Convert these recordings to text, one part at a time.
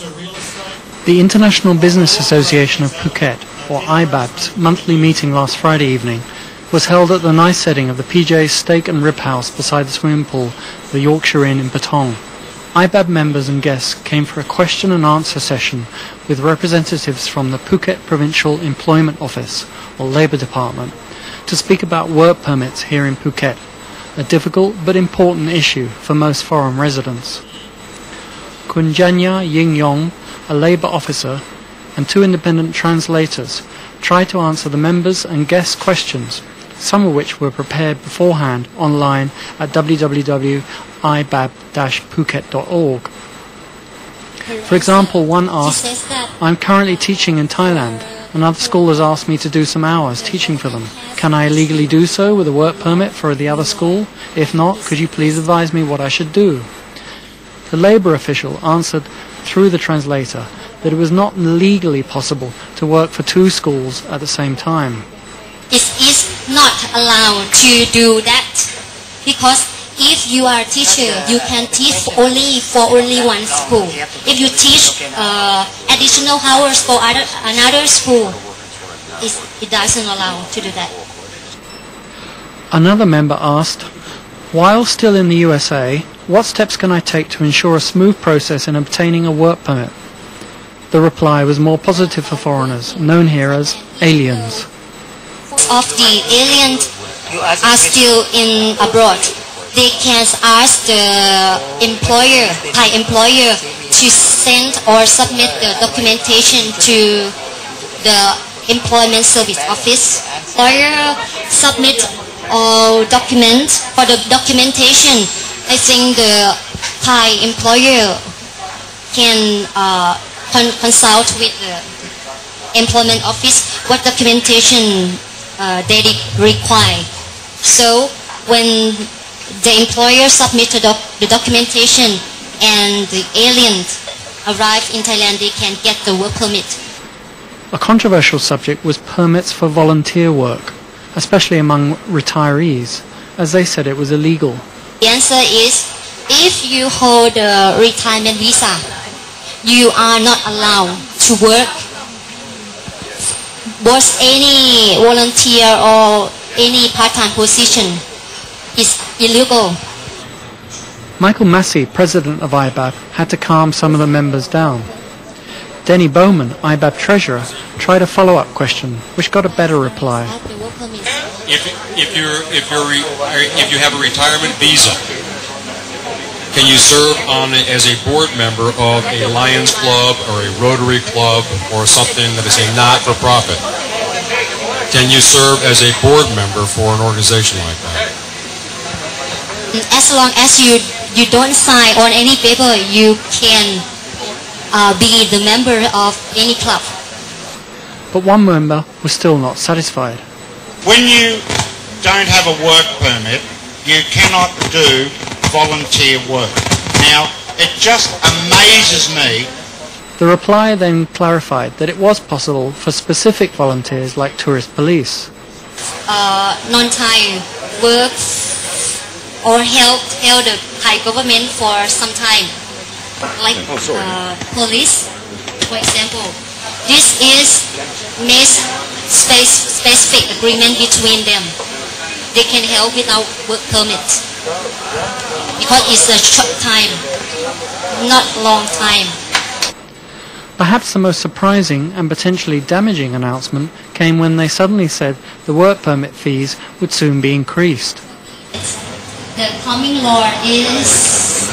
The International Business Association of Phuket, or IBAP's monthly meeting last Friday evening was held at the nice setting of the PJ's Steak and Rib House beside the swimming pool, the Yorkshire Inn in Patong. IBAP members and guests came for a question and answer session with representatives from the Phuket Provincial Employment Office, or Labour Department, to speak about work permits here in Phuket, a difficult but important issue for most foreign residents. Kunjanya Yingyong, a Labour officer, and 2 independent translators tried to answer the members' and guests' questions, some of which were prepared beforehand online at www.ibap-phuket.org. For example, one asked, "I'm currently teaching in Thailand. Another school has asked me to do some hours teaching for them. Can I legally do so with a work permit for the other school? If not, could you please advise me what I should do?" The Labour official answered through the translator that it was not legally possible to work for 2 schools at the same time. It is not allowed to do that because if you are a teacher, you can teach only for one school. If you teach additional hours for another school, it doesn't allow to do that. Another member asked, "While still in the USA, what steps can I take to ensure a smooth process in obtaining a work permit?" The reply was more positive for foreigners, known here as aliens. Of the aliens are still in abroad, they can ask the Thai employer to send or submit the documentation to the Employment Service Office. Employer submit all documents. For the documentation, I think the Thai employer can consult with the Employment Office what documentation they require. So when the employer submits the documentation and the aliens arrive in Thailand, they can get the work permit. A controversial subject was permits for volunteer work, especially among retirees, as they said it was illegal. The answer is, if you hold a retirement visa, you are not allowed to work. Both any volunteer or any part-time position is illegal. Michael Massey, president of IBAP, had to calm some of the members down. Denny Bowman, IBAP treasurer, tried a follow-up question, which got a better reply. If you have a retirement visa, can you serve as a board member of a Lions Club or a Rotary Club or something that is a not-for-profit? Can you serve as a board member for an organization like that? As long as you don't sign on any paper, you can be the member of any club. But one member was still not satisfied. When you don't have a work permit, you cannot do volunteer work. Now, it just amazes me. The reply then clarified that it was possible for specific volunteers like tourist police. Non-Thai work or help the Thai government for some time, like police, for example. This is specific agreement between them. They can help without work permits because it's a short time, not long time. Perhaps the most surprising and potentially damaging announcement came when they suddenly said the work permit fees would soon be increased. The coming law is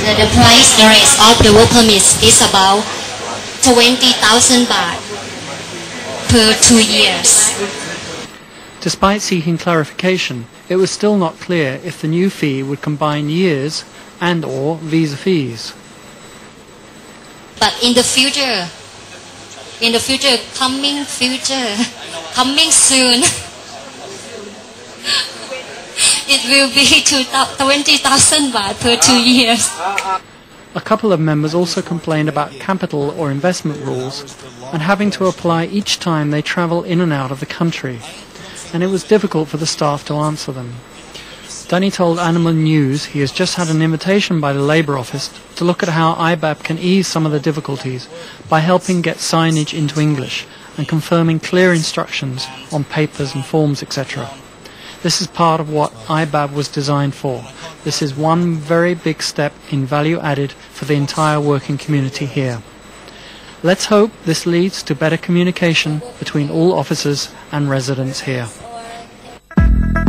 the price range of the work permits is about 20,000 baht per 2 years. Despite seeking clarification, it was still not clear if the new fee would combine years and/or visa fees. But in the future, coming soon, it will be 20,000 baht per 2 years. A couple of members also complained about capital or investment rules and having to apply each time they travel in and out of the country, and it was difficult for the staff to answer them. Danny told Animal News he has just had an invitation by the Labour Office to look at how IBAP can ease some of the difficulties by helping get signage into English and confirming clear instructions on papers and forms, etc. This is part of what IBAP was designed for. This is one very big step in value added for the entire working community here. Let's hope this leads to better communication between all officers and residents here.